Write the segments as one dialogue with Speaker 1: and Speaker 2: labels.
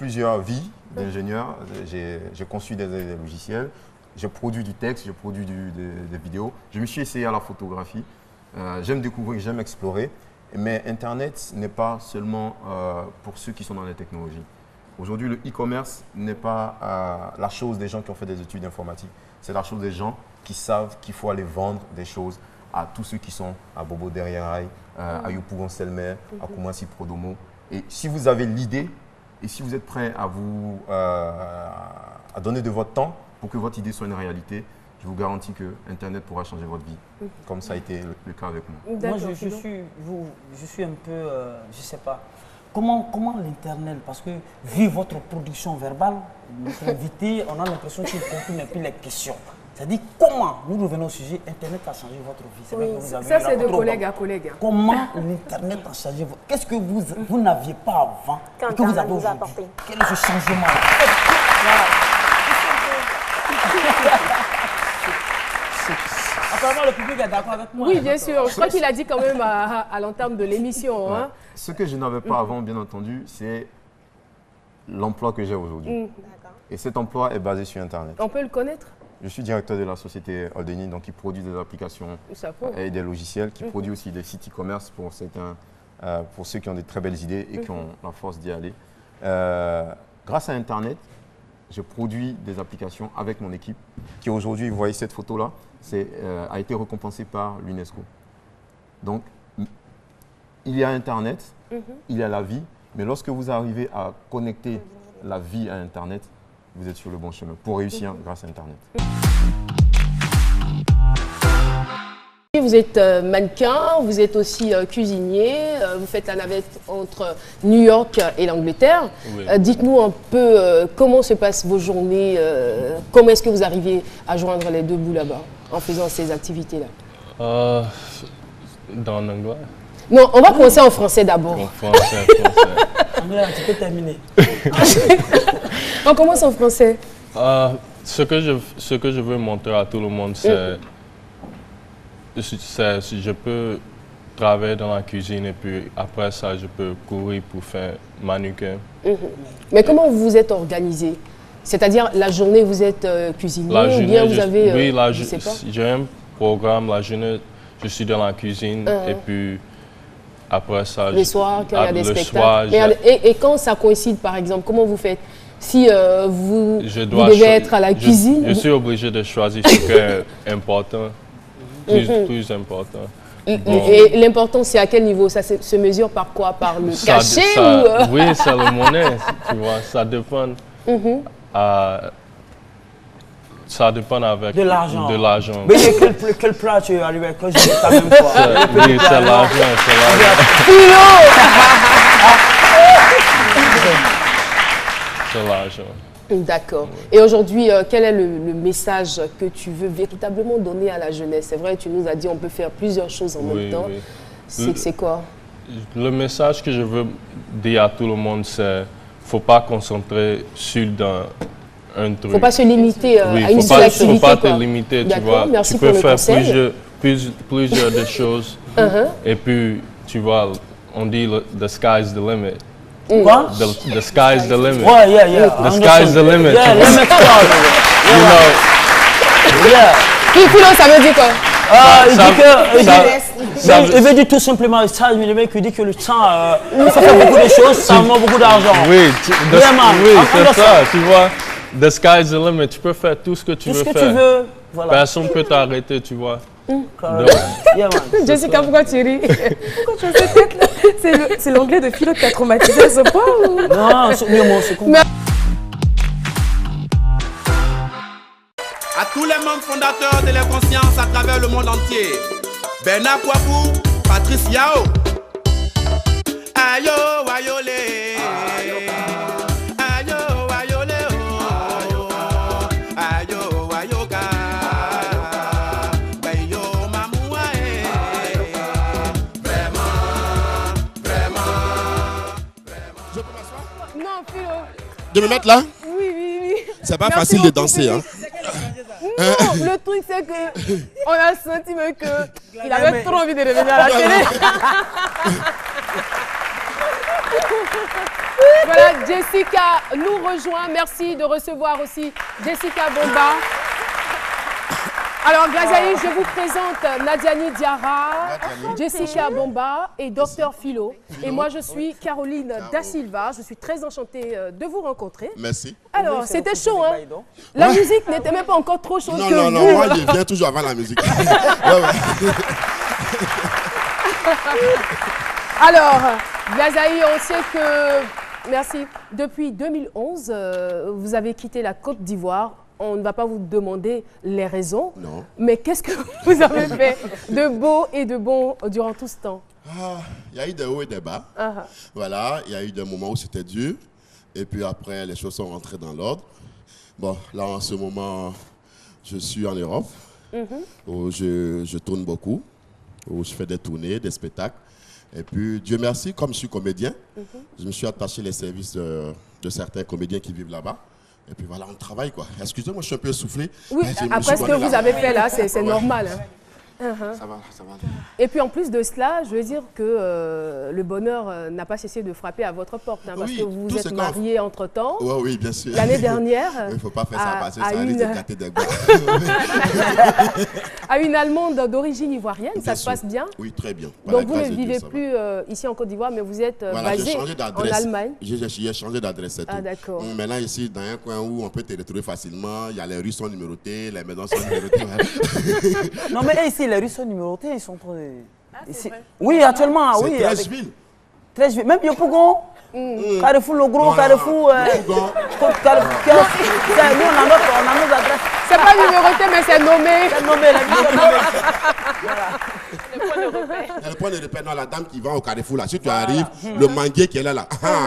Speaker 1: plusieurs vies d'ingénieur. J'ai conçu des logiciels, j'ai produit du texte, j'ai produit des vidéos. Je me suis essayé à la photographie. J'aime découvrir, j'aime explorer. Mais Internet n'est pas seulement pour ceux qui sont dans les technologies. Aujourd'hui, le e-commerce n'est pas la chose des gens qui ont fait des études informatiques. C'est la chose des gens qui savent qu'il faut aller vendre des choses à tous ceux qui sont à Bobo Derrière à Yopougon Selmer, à Koumassi Prodomo. Et si vous avez l'idée et si vous êtes prêt à donner de votre temps pour que votre idée soit une réalité, je vous garantis que Internet pourra changer votre vie, comme ça a été le cas avec moi.
Speaker 2: Moi, je suis un peu, je ne sais pas, comment l'Internet, parce que vu votre production verbale, notre invité, on a l'impression qu'il comprend un peu les questions. C'est-à-dire comment, nous revenons au sujet, Internet a changé votre vie.
Speaker 3: Oui, que vous avez ça c'est de collègue à collègue.
Speaker 2: Comment l'Internet a changé votre vie? Qu'est-ce que vous n'aviez pas avant et que vous avez aujourd'hui? Quel est ce changement? Apparemment, le public est d'accord avec moi.
Speaker 3: Oui, bien sûr. Je crois qu'il a dit quand même à l'entame de l'émission.
Speaker 1: Ouais.
Speaker 3: Hein.
Speaker 1: Ce que je n'avais pas avant, bien entendu, c'est l'emploi que j'ai aujourd'hui. Et cet emploi est basé sur Internet.
Speaker 3: On peut le connaître?
Speaker 1: Je suis directeur de la société Oldeni, donc qui produit des applications et des logiciels, qui produit aussi des sites e-commerce pour ceux qui ont des très belles idées et qui ont la force d'y aller. Grâce à Internet, je produis des applications avec mon équipe qui aujourd'hui, vous voyez cette photo-là, a été récompensée par l'UNESCO. Donc, il y a Internet, il y a la vie, mais lorsque vous arrivez à connecter la vie à Internet, vous êtes sur le bon chemin pour réussir grâce à Internet.
Speaker 3: Vous êtes mannequin, vous êtes aussi cuisinier, vous faites la navette entre New York et l'Angleterre. Oui. Dites-nous un peu comment se passent vos journées, comment est-ce que vous arrivez à joindre les deux bouts là-bas en faisant ces activités-là?
Speaker 4: Dans l'anglais?
Speaker 3: Non, on va commencer en français d'abord.
Speaker 4: En français.
Speaker 2: Anglais, tu peux terminer.
Speaker 3: On commence en français.
Speaker 4: Ce que je veux montrer à tout le monde, c'est si je peux travailler dans la cuisine et puis après ça, je peux courir pour faire manucure.
Speaker 3: Mais comment vous vous êtes organisé? C'est-à-dire, la journée, vous êtes cuisinier ou bien vous avez...
Speaker 4: Oui, j'ai un programme. La journée, je suis dans la cuisine et puis après ça...
Speaker 3: Les soirs, quand il y a des spectacles. Et quand ça coïncide, par exemple, comment vous faites? Si vous devez être à la cuisine...
Speaker 4: Je suis obligé de choisir ce qui est important. Plus important.
Speaker 3: Et l'important, c'est à quel niveau? Ça se mesure par quoi? Par le cachet
Speaker 4: Oui, c'est la monnaie, tu vois. Ça dépend. Ça dépend avec
Speaker 2: de l'argent.
Speaker 4: Mais
Speaker 2: quel plat tu es arrivé quand je dis la même fois?
Speaker 4: Oui, c'est l'argent, c'est l'argent.
Speaker 3: D'accord. Et aujourd'hui, quel est le message que tu veux véritablement donner à la jeunesse? C'est vrai, tu nous as dit on peut faire plusieurs choses en même temps. C'est quoi?
Speaker 4: Le message que je veux dire à tout le monde, c'est qu'il ne faut pas concentrer sur un truc. Il ne
Speaker 3: faut pas se limiter à une seule activité.
Speaker 4: Il ne faut pas te limiter, tu vois.
Speaker 3: Merci
Speaker 4: tu peux faire
Speaker 3: plusieurs
Speaker 4: de choses. Et puis, tu vois, on dit the sky's the limit.
Speaker 2: What?
Speaker 4: The sky's the limit.
Speaker 2: Yeah.
Speaker 4: The sky's the limit.
Speaker 2: Yeah, limit
Speaker 4: you know.
Speaker 2: Yeah.
Speaker 3: Philo, ça veut dire quoi?
Speaker 2: Il veut dire tout simplement le sky's the limit, il dit que le temps, ça fait beaucoup de choses, ça manque beaucoup d'argent.
Speaker 4: Oui, c'est ça, tu vois. The sky's the limit. Tu peux faire tout ce que tu veux faire.
Speaker 2: Tout ce que tu veux, voilà.
Speaker 4: Personne ne peut t'arrêter, tu vois.
Speaker 3: Jessica, pourquoi tu ris? Pourquoi tu as cette tête là? C'est l'anglais de Philo qui a traumatisé à ce point ou...
Speaker 2: Non, c'est mieux, moi, c'est cool.
Speaker 5: À tous les membres fondateurs de la conscience à travers le monde entier, Bernard Kouakou, Patrice Yao. Ayo, ayole. De me mettre là?
Speaker 3: Oui.
Speaker 5: C'est pas facile de danser, hein?
Speaker 3: Non, le truc c'est que on a senti même qu'il avait trop envie de revenir à la télé. Voilà, Jessica nous rejoint. Merci de recevoir aussi Jessica Bomba. Alors, Glazaï, je vous présente Nadiani Diarra, Jessica Bomba et Dr Philo. Et moi, je suis Caroline Da Silva. Je suis très enchantée de vous rencontrer.
Speaker 6: Merci.
Speaker 3: Alors, c'était chaud, hein? La musique n'était même pas encore trop chaude que vous.
Speaker 6: Non, moi, je viens toujours avant la musique.
Speaker 3: Alors, Glazaï, on sait que, merci, depuis 2011, vous avez quitté la Côte d'Ivoire. On ne va pas vous demander les raisons,
Speaker 6: non.
Speaker 3: Mais qu'est-ce que vous avez fait de beau et de bon durant tout ce temps?
Speaker 6: Il y a eu des hauts et des bas. Voilà, il y a eu des moments où c'était dur. Et puis après, les choses sont rentrées dans l'ordre. Bon, là, en ce moment, je suis en Europe, où je tourne beaucoup, où je fais des tournées, des spectacles. Et puis, Dieu merci, comme je suis comédien, je me suis attaché les services de certains comédiens qui vivent là-bas. Et puis voilà, on travaille quoi. Excusez-moi, je suis un peu essoufflé.
Speaker 3: Oui, après ce que vous avez fait là, c'est normal. Hein.
Speaker 6: Ça va.
Speaker 3: Et puis en plus de cela, je veux dire que le bonheur n'a pas cessé de frapper à votre porte. Hein, parce que vous vous êtes mariés entre-temps.
Speaker 6: Oui, bien sûr.
Speaker 3: L'année dernière.
Speaker 6: Il ne faut pas faire ça parce que ça risque de gâter des gars.
Speaker 3: À une Allemande d'origine ivoirienne, bien ça se passe bien?
Speaker 6: Oui, très bien.
Speaker 3: Donc vous ne vivez plus ici en Côte d'Ivoire, mais vous êtes basé en Allemagne.
Speaker 6: J'ai changé d'adresse, c'est tout.
Speaker 3: Ah, d'accord.
Speaker 6: Maintenant, ici, dans un coin où on peut te retrouver facilement, il y a les rues sont numérotées, les maisons sont numérotées.
Speaker 2: Non, mais ici, les rues sont numérotées, ils sont trop... Ici... Oui, actuellement, oui.
Speaker 6: C'est 13 villes.
Speaker 2: 13 villes. Même Yopougon, Carrefour Le Gros, Carrefour... Nous, on a nos adresses.
Speaker 3: C'est pas numéroté, mais c'est nommé.
Speaker 2: C'est nommé, la ville est nommée.
Speaker 6: Voilà. Le point de repère, non, la dame qui va au Carrefour, là, si tu arrives, le manguier qui est là,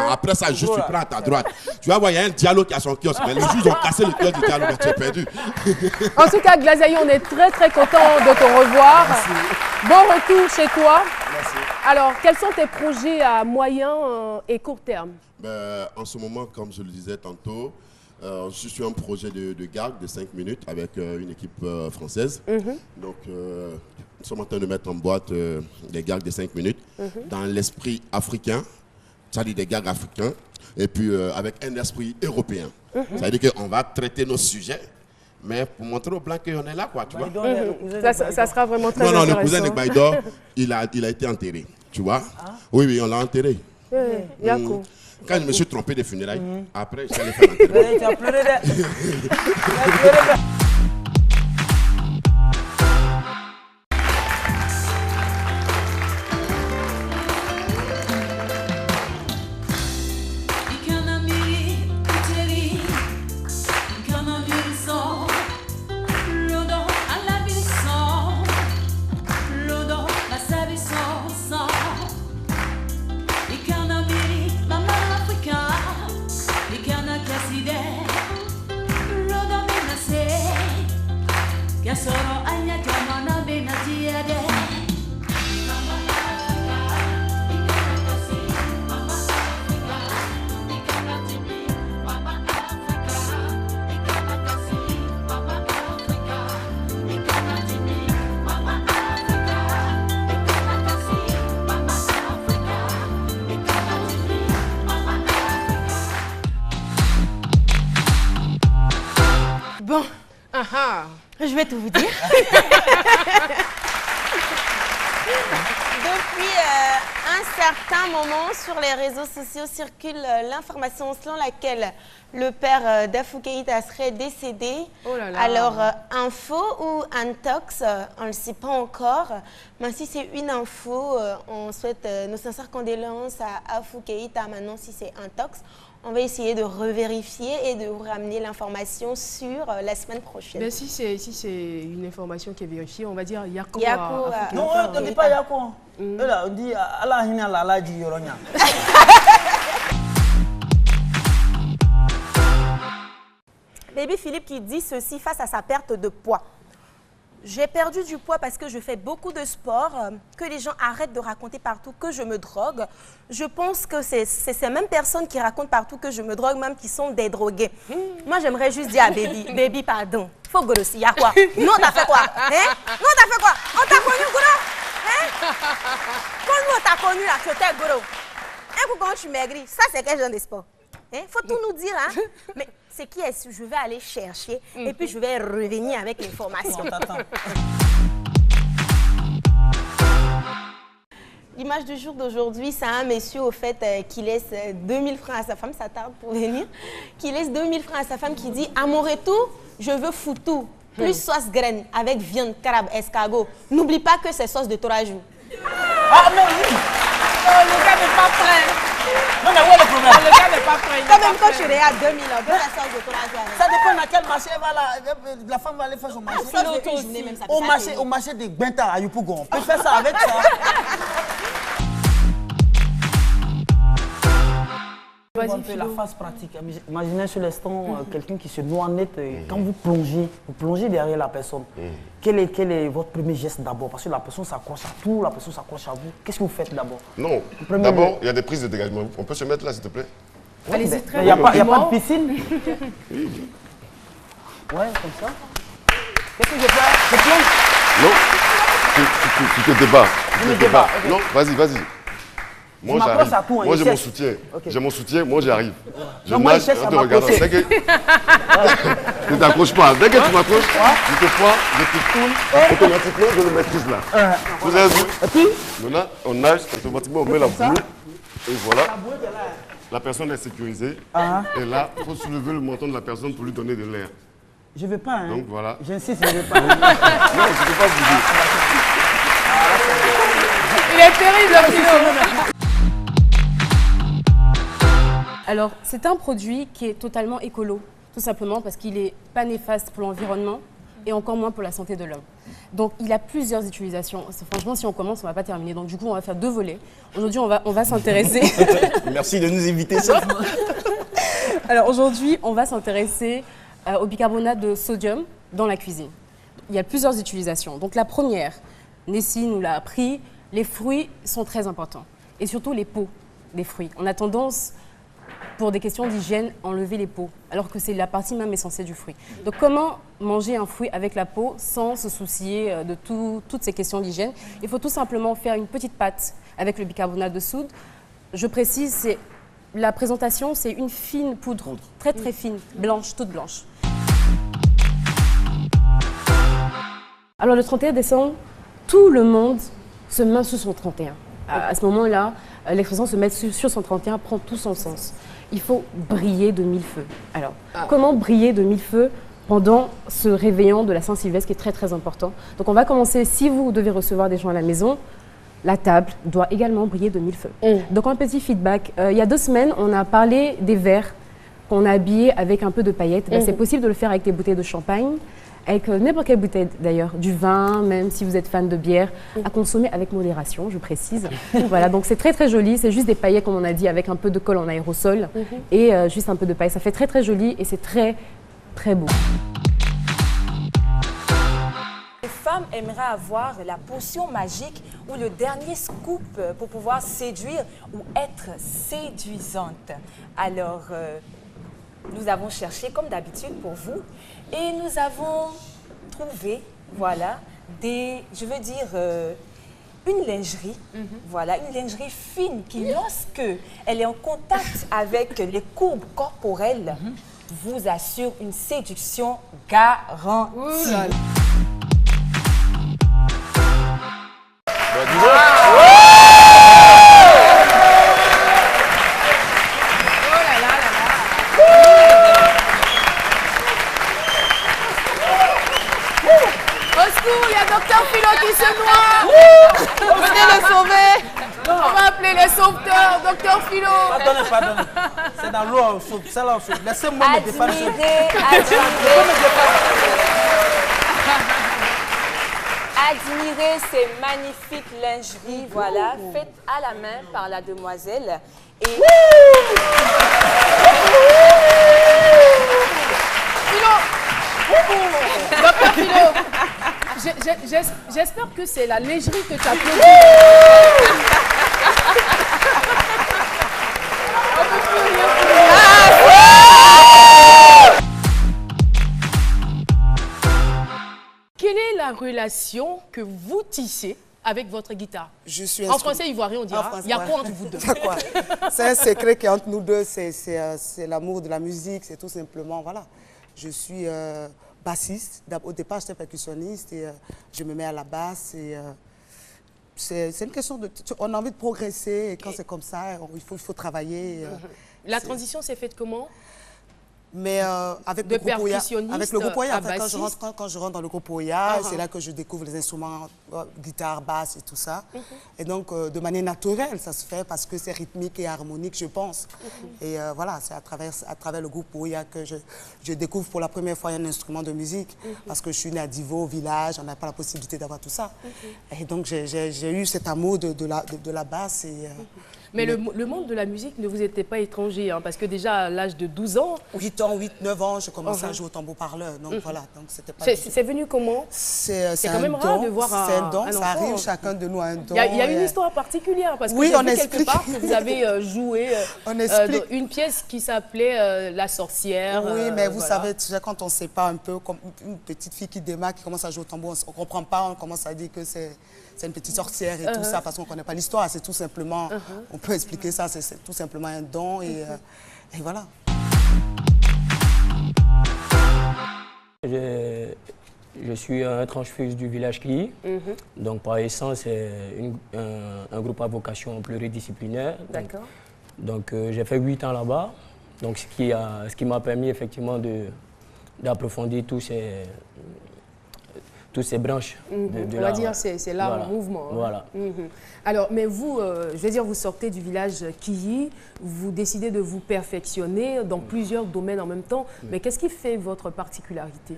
Speaker 6: après ça, juste tu prends à ta droite. Tu vas voir, il y a un dialogue qui a son kiosque, mais les juges ont cassé le kiosque du dialogue, tu es perdu.
Speaker 3: En tout cas, Glazaï, on est très très content de te revoir. Merci. Bon retour chez toi.
Speaker 6: Merci.
Speaker 3: Alors, quels sont tes projets à moyen et court terme?
Speaker 6: En ce moment, comme je le disais tantôt, je suis un projet de gag de 5 minutes avec une équipe française. Donc, nous sommes en train de mettre en boîte des gags de 5 minutes dans l'esprit africain, c'est-à-dire des gags africains, et puis avec un esprit européen. Ça veut dire qu'on va traiter nos sujets, mais pour montrer aux Blancs qu'on est là, quoi, tu vois.
Speaker 3: Ça sera vraiment très intéressant.
Speaker 6: Non, le cousin de Baïdor, il a été enterré, tu vois. Oui, on l'a enterré.
Speaker 3: Yako.
Speaker 6: Quand je me suis trompé des funérailles, après, je suis allé faire l'enterrement.
Speaker 2: Tu as pleuré
Speaker 3: Bon,
Speaker 7: je vais tout vous dire. Depuis un certain moment, sur les réseaux sociaux circule l'information selon laquelle le père d'Afou Keïta serait décédé.
Speaker 3: Oh là là.
Speaker 7: Alors, info ou intox, on ne le sait pas encore. Mais si c'est une info, on souhaite nos sincères condoléances à Afou Keïta. Maintenant, si c'est intox, on va essayer de revérifier et de vous ramener l'information sur la semaine prochaine.
Speaker 3: Mais si c'est une information qui est vérifiée, on va dire Yako.
Speaker 2: Non, on ne dit pas Yako. On dit Allah Hina Lala Di Yoronya.
Speaker 8: Baby Philippe qui dit ceci face à sa perte de poids. J'ai perdu du poids parce que je fais beaucoup de sport, que les gens arrêtent de raconter partout que je me drogue. Je pense que c'est ces mêmes personnes qui racontent partout que je me drogue, même qui sont des drogués. Moi, j'aimerais juste dire à Baby, pardon. Faut grosser, y'a quoi? Non, t'as fait quoi? Hein? Non, t'as fait quoi? On t'a connu, gros? Hein? Quand nous, on t'a connu, là, tu étais gros. coup, quand tu maigris, ça, c'est quel genre de sport? Il faut tout nous dire, hein? Mais c'est qui est-ce que je vais aller chercher et puis je vais revenir avec l'information. L'image du jour d'aujourd'hui, c'est un monsieur au fait qui laisse 2000 francs à sa femme, ça tarde pour venir, qui laisse 2000 francs à sa femme qui dit « À mon retour, je veux foutou, plus sauce graine avec viande, carabe, escargot. N'oublie pas que c'est sauce de torajou. »
Speaker 2: Ah mais oui, le gars n'est pas prêt. Non mais où est le problème? Le gars n'est pas prêt.
Speaker 8: Quand même quand tu es à 2000, on peut la sauce de torajou avec.
Speaker 2: Ça dépend dans quel marché la femme va aller faire son marché. Au marché de Benta à Yopougon. On peut faire ça avec ça. Un peu la phase pratique. Imaginez sur l'instant quelqu'un qui se noie net. Quand vous plongez derrière la personne. Quel est votre premier geste d'abord? Parce que la personne s'accroche à tout, la personne s'accroche à vous. Qu'est-ce que vous faites d'abord?
Speaker 6: Non, d'abord, il y a des prises de dégagement. On peut se mettre là, s'il te plaît?
Speaker 3: Allez-y,
Speaker 2: Il n'y a pas de piscine? Ouais, comme ça. Qu'est-ce que je fais? Je plonge?
Speaker 6: Non, tu te débats. Tu te débats. Non, vas-y. Moi, j'arrive. Moi, j'ai mon soutien. J'ai mon soutien, moi, j'arrive. Je nage en te regardant. Dès que... Ne t'accroche pas. Dès que tu m'accroches, je te prends, je te tourne, automatiquement, je le maîtrise là. Vous avez vu? Et puis, maintenant, on nage, automatiquement, on met la bouée. Et voilà. La personne est sécurisée. Et là, il faut soulever le menton de la personne pour lui donner de l'air.
Speaker 2: Je ne veux pas, hein.
Speaker 6: Donc voilà.
Speaker 2: J'insiste, je ne veux pas.
Speaker 6: Non, je ne veux pas bouger.
Speaker 3: Il est terrible, Philo. Alors, c'est un produit qui est totalement écolo, tout simplement parce qu'il n'est pas néfaste pour l'environnement et encore moins pour la santé de l'homme. Donc, il a plusieurs utilisations. Franchement, si on commence, on ne va pas terminer. Donc, du coup, on va faire 2 volets. Aujourd'hui, on va s'intéresser...
Speaker 1: Merci de nous inviter, ça.
Speaker 3: Alors, aujourd'hui, on va s'intéresser au bicarbonate de sodium dans la cuisine. Il y a plusieurs utilisations. Donc, la première, Nessie nous l'a appris, les fruits sont très importants. Et surtout, les peaux des fruits. On a tendance... pour des questions d'hygiène, enlever les peaux, alors que c'est la partie même essentielle du fruit. Donc comment manger un fruit avec la peau sans se soucier de toutes ces questions d'hygiène? Il faut tout simplement faire une petite pâte avec le bicarbonate de soude. Je précise, la présentation, c'est une fine poudre, très très fine, blanche, toute blanche. Alors le 31 décembre, tout le monde se met sur son 31. À ce moment-là, l'expression se mettre sur son 31 prend tout son sens. Il faut briller de 1000 feux. Alors, comment briller de 1000 feux pendant ce réveillon de la Saint-Sylvestre qui est très très important? Donc on va commencer, si vous devez recevoir des gens à la maison, la table doit également briller de 1000 feux. Donc un petit feedback. Il y a 2 semaines, on a parlé des verres qu'on a habillés avec un peu de paillettes. C'est possible de le faire avec des bouteilles de champagne, avec n'importe quelle bouteille d'ailleurs, du vin, même si vous êtes fan de bière, à consommer avec modération, je précise. Voilà, donc c'est très très joli, c'est juste des paillettes comme on a dit, avec un peu de colle en aérosol et juste un peu de paille. Ça fait très très joli et c'est très très beau.
Speaker 9: Les femmes aimeraient avoir la potion magique ou le dernier scoop pour pouvoir séduire ou être séduisante. Alors, nous avons cherché comme d'habitude pour vous et nous avons trouvé, voilà, je veux dire, une lingerie, voilà, une lingerie fine qui, lorsque elle est en contact avec les courbes corporelles, vous assure une séduction garantie.
Speaker 3: Il y a Dr Philo qui se noie. Venez le sauver. On va appeler les sauveteurs, Dr Philo.
Speaker 2: Pardonnez. C'est dans l'eau, c'est là. Laissez-moi me défendre.
Speaker 9: Admirez ces magnifiques lingeries, voilà, faites à la main par la demoiselle. Et...
Speaker 3: Docteur Philo, j'espère que c'est la lingerie que tu as pris. Quelle est la relation que vous tissez avec votre guitare?
Speaker 10: Je suis
Speaker 3: en français ivoirien, on dira. Il y a quoi entre vous deux?
Speaker 10: C'est un secret qui est entre nous deux, c'est l'amour de la musique, c'est tout simplement, voilà. Je suis bassiste, au départ j'étais percussionniste et je me mets à la basse et c'est une question de... On a envie de progresser et quand c'est comme ça, il faut travailler.
Speaker 3: La transition s'est faite comment?
Speaker 10: Mais avec le groupe Oya, en fait, quand je rentre dans le groupe Oya, c'est là que je découvre les instruments, guitare, basse et tout ça. Et donc, de manière naturelle, ça se fait parce que c'est rythmique et harmonique, je pense. Et voilà, c'est à travers le groupe Oya que je découvre pour la première fois un instrument de musique. Parce que je suis née à Divo, au village, on n'a pas la possibilité d'avoir tout ça. Et donc, j'ai eu cet amour de la basse. Et,
Speaker 3: mais le monde de la musique ne vous était pas étranger, hein, parce que déjà à l'âge de 12 ans...
Speaker 10: 9 ans, je commençais à jouer au tambour-parleur. Donc voilà, donc c'était pas...
Speaker 3: C'est venu comment? C'est quand même rare de voir
Speaker 10: un don, ça arrive, chacun de nous a un don.
Speaker 3: Il y a une histoire particulière, parce que j'ai vu quelque part que vous avez joué une pièce qui s'appelait La sorcière.
Speaker 10: Oui, mais vous savez, quand on ne sait pas un peu, comme une petite fille qui démarre, qui commence à jouer au tambour, on ne comprend pas, on commence à dire que c'est une petite sorcière et tout ça, parce qu'on ne connaît pas l'histoire. C'est tout simplement, on peut expliquer ça, c'est tout simplement un don et voilà.
Speaker 11: Je suis un transfuse du village Kiyi. Donc par essence, c'est un groupe à vocation pluridisciplinaire. D'accord. Donc j'ai fait 8 ans là-bas. Donc ce qui m'a permis effectivement d'approfondir toutes ces branches de
Speaker 3: on va dire c'est l'art en mouvement. Hein.
Speaker 11: Voilà.
Speaker 3: Alors, mais vous, je veux dire, vous sortez du village Kiyi, vous décidez de vous perfectionner dans plusieurs domaines en même temps. Mais qu'est-ce qui fait votre particularité?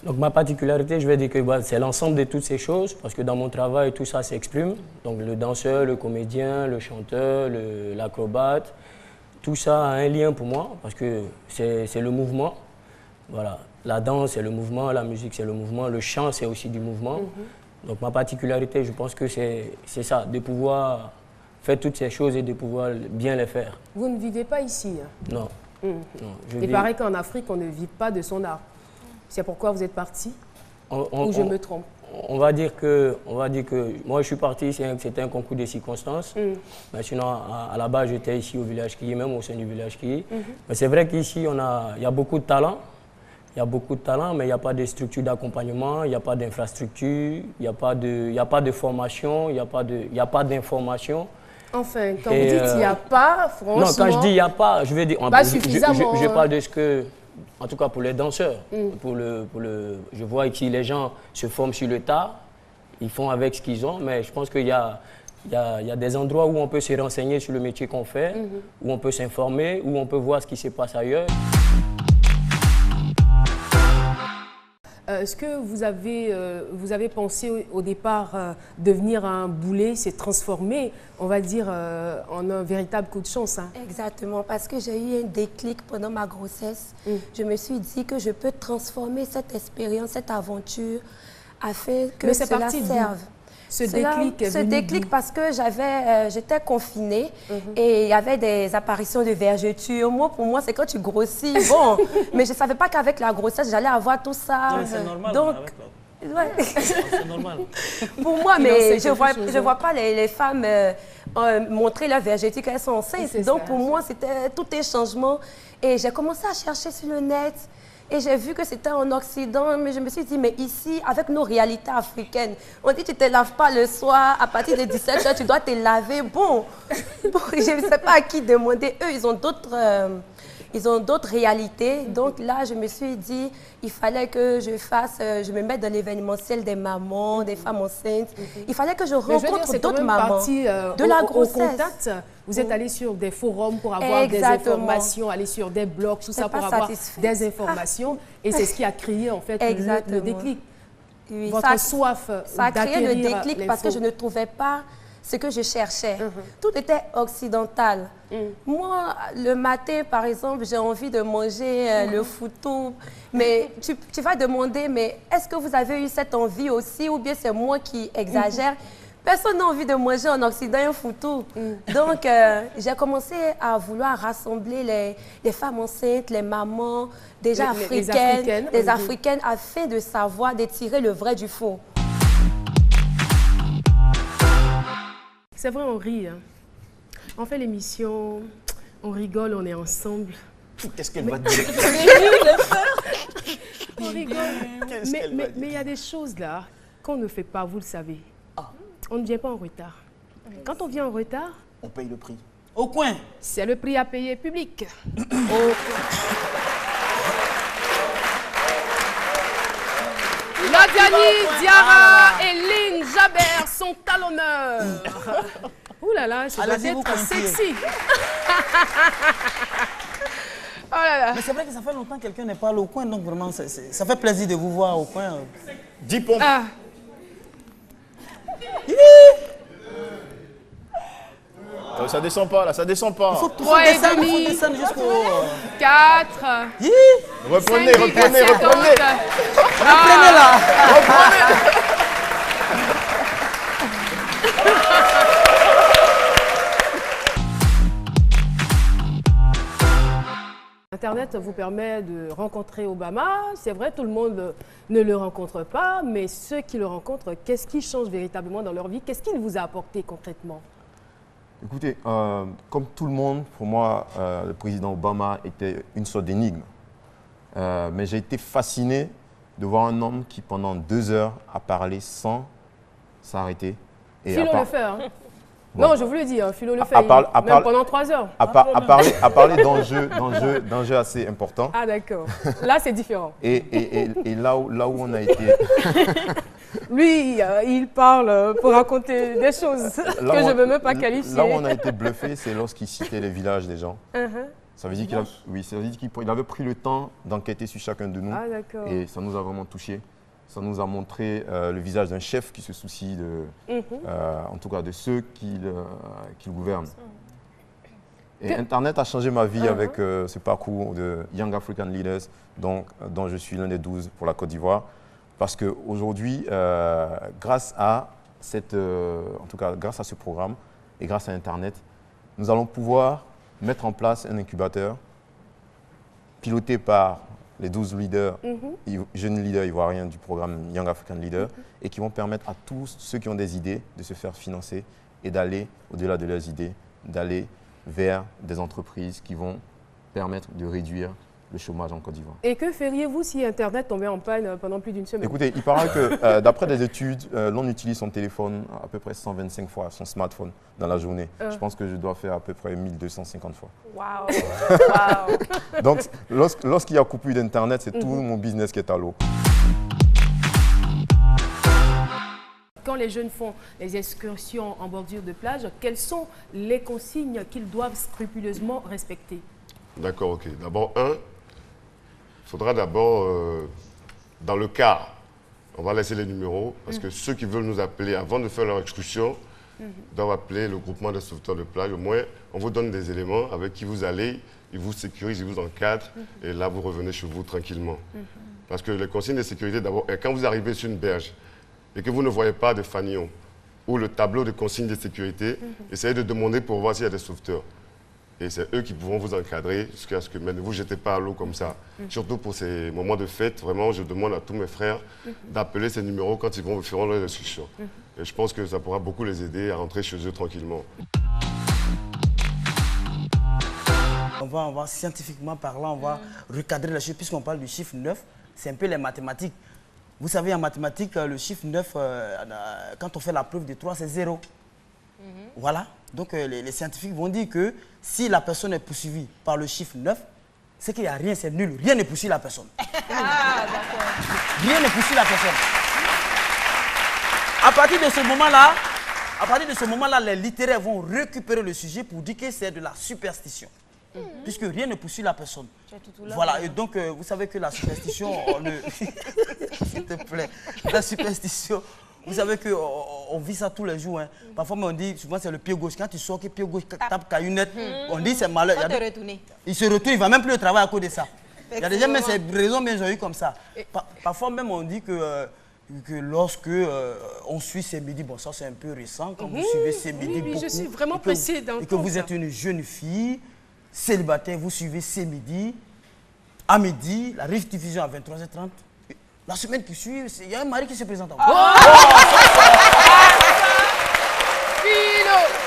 Speaker 11: Donc ma particularité, je vais dire que c'est l'ensemble de toutes ces choses, parce que dans mon travail, tout ça s'exprime. Donc le danseur, le comédien, le chanteur, l'acrobate, tout ça a un lien pour moi, parce que c'est le mouvement. Voilà. La danse, c'est le mouvement, la musique, c'est le mouvement, le chant, c'est aussi du mouvement. Donc ma particularité, je pense que c'est ça, de pouvoir faire toutes ces choses et de pouvoir bien les faire.
Speaker 3: Vous ne vivez pas ici?
Speaker 11: Non. Non,
Speaker 3: il paraît qu'en Afrique, on ne vit pas de son art. C'est pourquoi vous êtes parti? Ou je me trompe?
Speaker 11: On va dire que moi je suis parti, c'était un concours de circonstances. Mais sinon, à la base, j'étais ici au village Kiyi, même au sein du village Kiyi. Mais c'est vrai qu'ici, il y a beaucoup de talent. Il y a beaucoup de talent, mais il n'y a pas de structure d'accompagnement, il n'y a pas d'infrastructure, il n'y a pas de formation, il n'y a pas d'information.
Speaker 3: Enfin, quand vous dites il n'y a pas, franchement...
Speaker 11: Non, quand je dis il n'y a pas, je veux dire... Je parle de ce que... En tout cas pour les danseurs, je vois ici les gens se forment sur le tas, ils font avec ce qu'ils ont, mais je pense qu'il y a des endroits où on peut se renseigner sur le métier qu'on fait, où on peut s'informer, où on peut voir ce qui se passe ailleurs.
Speaker 3: Est-ce que vous avez pensé au départ devenir un boulet, s'est transformé, on va dire, en un véritable coup de chance, hein?
Speaker 12: Exactement, parce que j'ai eu un déclic pendant ma grossesse. Je me suis dit que je peux transformer cette expérience, cette aventure, afin que cela serve.
Speaker 3: Ce déclic
Speaker 12: parce que j'étais confinée et il y avait des apparitions de vergetures. Pour moi, c'est quand tu grossis. Bon, mais je ne savais pas qu'avec la grossesse, j'allais avoir tout ça.
Speaker 2: C'est normal.
Speaker 12: Donc,
Speaker 2: c'est normal.
Speaker 12: Pour moi, mais je ne vois pas les femmes montrer leur vergeture quand elles sont enceintes. Donc, pour moi, c'était tout un changement. Et j'ai commencé à chercher sur le net. Et j'ai vu que c'était en Occident, mais je me suis dit, mais ici, avec nos réalités africaines, on dit tu ne te laves pas le soir, à partir de 17h, tu dois te laver. Bon, je ne sais pas à qui demander. Eux, ils ont d'autres réalités. Donc là, je me suis dit, il fallait que je me mette dans l'événementiel des mamans, des femmes enceintes. Il fallait que je rencontre d'autres mamans
Speaker 3: de la grossesse. Vous êtes allé sur des forums pour avoir des informations, aller sur des blogs, tout ça pour avoir des informations. Et c'est ce qui a créé en fait le déclic.
Speaker 12: Oui,
Speaker 3: votre soif d'acquérir
Speaker 12: ça a créé le déclic parce que je ne trouvais pas ce que je cherchais. Tout était occidental. Moi, le matin, par exemple, j'ai envie de manger le foutou. Mais tu vas demander, mais est-ce que vous avez eu cette envie aussi ou bien c'est moi qui exagère? Personne n'a envie de manger en Occident un foutou. Donc, j'ai commencé à vouloir rassembler les femmes enceintes, les mamans, déjà les Africaines, afin de savoir, de tirer le vrai du faux.
Speaker 3: C'est vrai, on rit. Hein. On fait l'émission, on rigole, on est ensemble.
Speaker 1: Qu'est-ce qu'elle va dire?
Speaker 3: On rigole. Mais il y a des choses là qu'on ne fait pas, vous le savez. On ne vient pas en retard. Quand on vient en retard,
Speaker 2: on paye le prix. Au coin.
Speaker 3: C'est le prix à payer public. Nadiani, Diarra et Lynn Jabert sont à l'honneur. Ouh là là, ça doit être sexy. Oh là là.
Speaker 2: Mais c'est vrai que ça fait longtemps que quelqu'un n'est pas allé au coin, donc vraiment, ça fait plaisir de vous voir au coin.
Speaker 1: 10 pompes.
Speaker 3: Ah.
Speaker 1: Ça descend pas, là, ça descend pas.
Speaker 2: Il faut descendre jusqu'au...
Speaker 3: 4.
Speaker 1: Reprenez,
Speaker 3: 5,
Speaker 1: reprenez.
Speaker 2: Reprenez là.
Speaker 3: Internet vous permet de rencontrer Obama. C'est vrai, tout le monde ne le rencontre pas, mais ceux qui le rencontrent, qu'est-ce qui change véritablement dans leur vie? Qu'est-ce qu'il vous a apporté concrètement?
Speaker 1: Écoutez, comme tout le monde, pour moi, le président Obama était une sorte d'énigme. Mais j'ai été fasciné de voir un homme qui, pendant 2 heures, a parlé sans s'arrêter.
Speaker 3: Philo le fait, hein? Bon. Non, je vous le dis, hein, Philo le fait, même pendant 3 heures.
Speaker 1: À parler d'enjeux assez importants.
Speaker 3: Ah d'accord, là c'est différent.
Speaker 1: Et là où on a été...
Speaker 3: Lui, il parle pour raconter des choses que je ne veux même pas qualifier.
Speaker 1: Là où on a été bluffé, c'est lorsqu'il citait les villages des gens. Ça veut dire qu'il avait pris le temps d'enquêter sur chacun de nous.
Speaker 3: Ah, d'accord.
Speaker 1: Et ça nous a vraiment touchés. Ça nous a montré le visage d'un chef qui se soucie, en tout cas, de ceux qui le gouvernent. Et Internet a changé ma vie avec ce parcours de Young African Leaders, dont je suis l'un des 12 pour la Côte d'Ivoire. Parce qu'aujourd'hui, grâce à grâce à ce programme et grâce à Internet, nous allons pouvoir mettre en place un incubateur piloté par les 12 leaders, jeunes leaders ivoiriens du programme Young African Leader, et qui vont permettre à tous ceux qui ont des idées de se faire financer et d'aller au-delà de leurs idées, d'aller vers des entreprises qui vont permettre de réduire le chômage en Côte d'Ivoire.
Speaker 3: Et que feriez-vous si Internet tombait en panne pendant plus d'une semaine?
Speaker 1: Écoutez, il paraît que d'après des études, l'on utilise son téléphone à peu près 125 fois, son smartphone dans la journée. Je pense que je dois faire à peu près 1250 fois.
Speaker 3: Waouh.
Speaker 1: Donc, lorsqu'il y a coupure d'Internet, c'est tout mon business qui est à l'eau.
Speaker 3: Quand les jeunes font les excursions en bordure de plage, quelles sont les consignes qu'ils doivent scrupuleusement respecter?
Speaker 13: D'accord, ok. D'abord, il faudra d'abord, dans le cas, on va laisser les numéros, parce que ceux qui veulent nous appeler avant de faire leur excursion doivent appeler le groupement des sauveteurs de plage. Au moins, on vous donne des éléments avec qui vous allez, ils vous sécurisent, ils vous encadrent, et là, vous revenez chez vous tranquillement. Parce que les consignes de sécurité, d'abord, quand vous arrivez sur une berge et que vous ne voyez pas de fanion ou le tableau de consignes de sécurité, essayez de demander pour voir s'il y a des sauveteurs. Et c'est eux qui pourront vous encadrer jusqu'à ce que ne vous jetez pas à l'eau comme ça. Surtout pour ces moments de fête, vraiment, je demande à tous mes frères d'appeler ces numéros quand ils feront leur excursion. Et je pense que ça pourra beaucoup les aider à rentrer chez eux tranquillement.
Speaker 2: On va scientifiquement parlant, on va recadrer la chose, puisqu'on parle du chiffre 9, c'est un peu les mathématiques. Vous savez, en mathématiques, le chiffre 9, quand on fait la preuve de 3, c'est 0. Voilà. Donc les scientifiques vont dire que si la personne est poursuivie par le chiffre 9, c'est qu'il n'y a rien, c'est nul. Rien ne poursuit la personne.
Speaker 9: Ah, d'accord.
Speaker 2: Rien ne poursuit la personne. À partir de ce moment-là, les littéraires vont récupérer le sujet pour dire que c'est de la superstition. Puisque rien ne poursuit la personne. Voilà, et donc vous savez que la superstition, s'il te plaît, la superstition, vous savez qu'on vit ça tous les jours. Hein. Parfois, on dit, souvent c'est le pied gauche. Quand tu sors que le pied gauche tape caillonnette, on dit c'est malheur. Il se retourne, il ne va même plus au travail à cause de ça. Il y a des gens, mais c'est raison bien joyeux comme ça. Parfois même, on dit que lorsque on suit ces midis, bon ça c'est un peu récent, quand vous suivez ces midis beaucoup,
Speaker 3: je suis vraiment pressée d'entendre.
Speaker 2: Et que vous êtes une jeune fille, célibataire, vous suivez ces midis, à midi, la rediffusion à 23h30. La semaine qui suit, il y a un mari qui se présente à vous.
Speaker 3: Philo.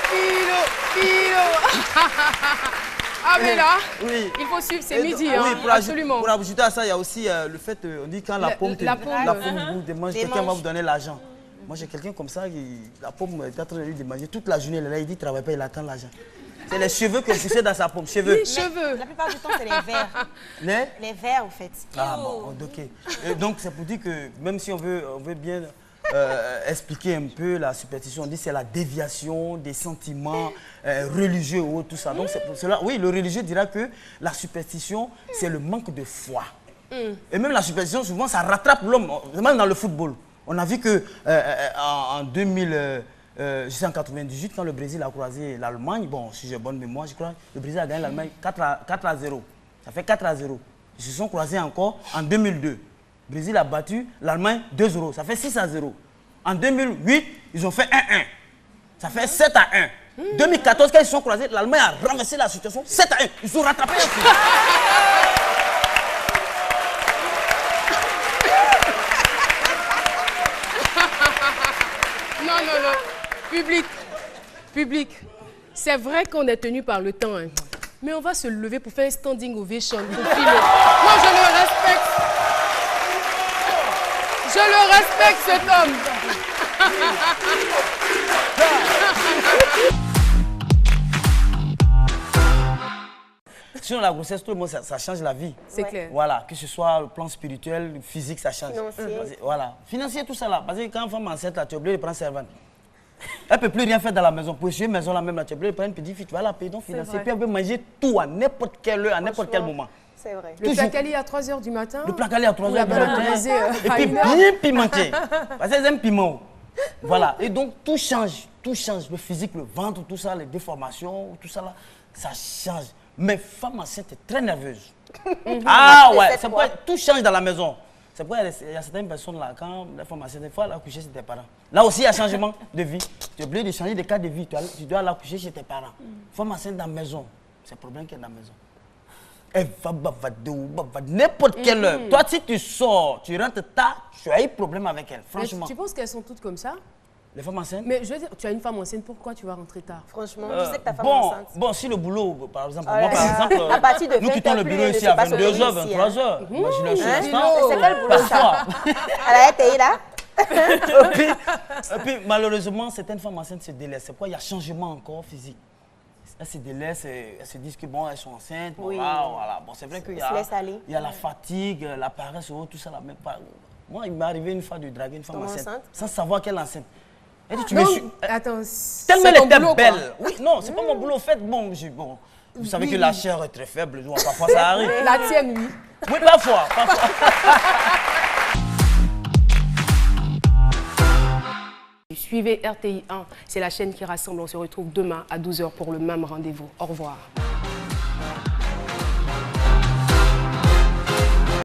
Speaker 3: Ah, mais là,
Speaker 2: oui.
Speaker 3: il faut suivre, c'est midi,
Speaker 2: oui,
Speaker 3: hein, absolument.
Speaker 2: Pour ajouter à ça, il y a aussi le fait, on dit quand la pomme vous démange, quelqu'un va vous donner l'argent. Moi, j'ai quelqu'un comme ça, la pomme est en train de lui démanger toute la journée, là, il dit qu'il ne travaille pas, il attend l'argent. C'est les cheveux que poussent dans sa pomme, cheveux.
Speaker 3: Oui, cheveux.
Speaker 8: La plupart du temps, c'est les verres. Les verres, en fait.
Speaker 2: Ah bon, ok. Et donc, c'est pour dire que même si on veut bien expliquer un peu la superstition, on dit que c'est la déviation des sentiments religieux ou tout ça. Donc, c'est pour cela, oui, le religieux dira que la superstition, c'est le manque de foi. Et même la superstition, souvent, ça rattrape l'homme, même dans le football. On a vu que en 1998, quand le Brésil a croisé l'Allemagne, bon, si j'ai bonne mémoire, je crois, le Brésil a gagné l'Allemagne 4-0. Ça fait 4-0. Ils se sont croisés encore en 2002. Le Brésil a battu l'Allemagne 2-0. Ça fait 6-0. En 2008, ils ont fait 1-1. Ça fait 7-1. 2014, quand ils se sont croisés, l'Allemagne a renversé la situation 7-1. Ils ont rattrapé un coup.
Speaker 3: Non. Public, c'est vrai qu'on est tenu par le temps, hein. Mais on va se lever pour faire un standing ovation. Moi, je le respecte. Je le respecte, cet homme.
Speaker 2: Sur la grossesse, tout le monde, ça change la vie.
Speaker 3: C'est clair.
Speaker 2: Voilà, que ce soit le plan spirituel, physique, ça change.
Speaker 8: Financier.
Speaker 2: Voilà, financier, tout ça là. Parce que quand une femme enceinte, là, tu es obligé de prendre servante. Elle ne peut plus rien faire dans la maison. Pour essayer maison là même, là, tu es obligé de prendre une petite fille, tu vas la payer, donc financier. Puis elle peut manger tout à n'importe quelle heure, à n'importe quel moment.
Speaker 8: C'est vrai.
Speaker 3: Le placali à 3 h du matin.
Speaker 2: Le placali à 3 h du matin. Et puis bien pimenté. Parce qu'elles aiment piment. Voilà, et donc tout change. Tout change. Le physique, le ventre, tout ça, les déformations, tout ça là, ça change. Mais femme enceinte est très nerveuse. Ah ouais, tout change dans la maison. C'est pourquoi il y a certaines personnes là, quand la femme enceinte, il faut aller accoucher chez tes parents. Là aussi, il y a changement de vie. Tu es obligé de changer de cas de vie. Tu dois aller accoucher chez tes parents. Femme enceinte dans la maison, c'est le problème qu'elle est dans la maison. Elle va bavader ou bavader n'importe quelle heure. Toi, si tu sors, tu rentres tard, tu as eu problème avec elle, franchement.
Speaker 3: Mais tu penses qu'elles sont toutes comme ça?
Speaker 2: Les femmes enceintes?
Speaker 3: Mais je veux dire, tu as une femme enceinte, pourquoi tu vas rentrer tard?
Speaker 8: Franchement, tu sais que ta femme est enceinte.
Speaker 2: Bon, si le boulot, par exemple, moi, par exemple,
Speaker 8: à partir de
Speaker 2: nous quittons le bureau ici à 22h, 23h. Imaginez un instant.
Speaker 8: C'est quel boulot ça? Elle a été là.
Speaker 2: Et puis, malheureusement, certaines femmes enceintes se délaissent. C'est pourquoi il y a changement encore physique. Elles se délaissent, elles se disent que bon, elles sont enceintes.
Speaker 8: Oui.
Speaker 2: Voilà. Bon, c'est vrai qu'il y a la fatigue, la paresse, tout ça. Là, même pas. Moi, il m'est arrivé une fois de draguer une femme enceinte sans savoir qu'elle est enceinte. Elle dit,
Speaker 3: attends,
Speaker 2: tellement elle était belle. Oui, non, c'est pas mon boulot. En fait, bon, vous savez que la chair est très faible. Parfois, ça arrive.
Speaker 3: La tienne, oui.
Speaker 2: Oui, parfois.
Speaker 3: Suivez RTI 1, c'est la chaîne qui rassemble. On se retrouve demain à 12h pour le même rendez-vous. Au revoir.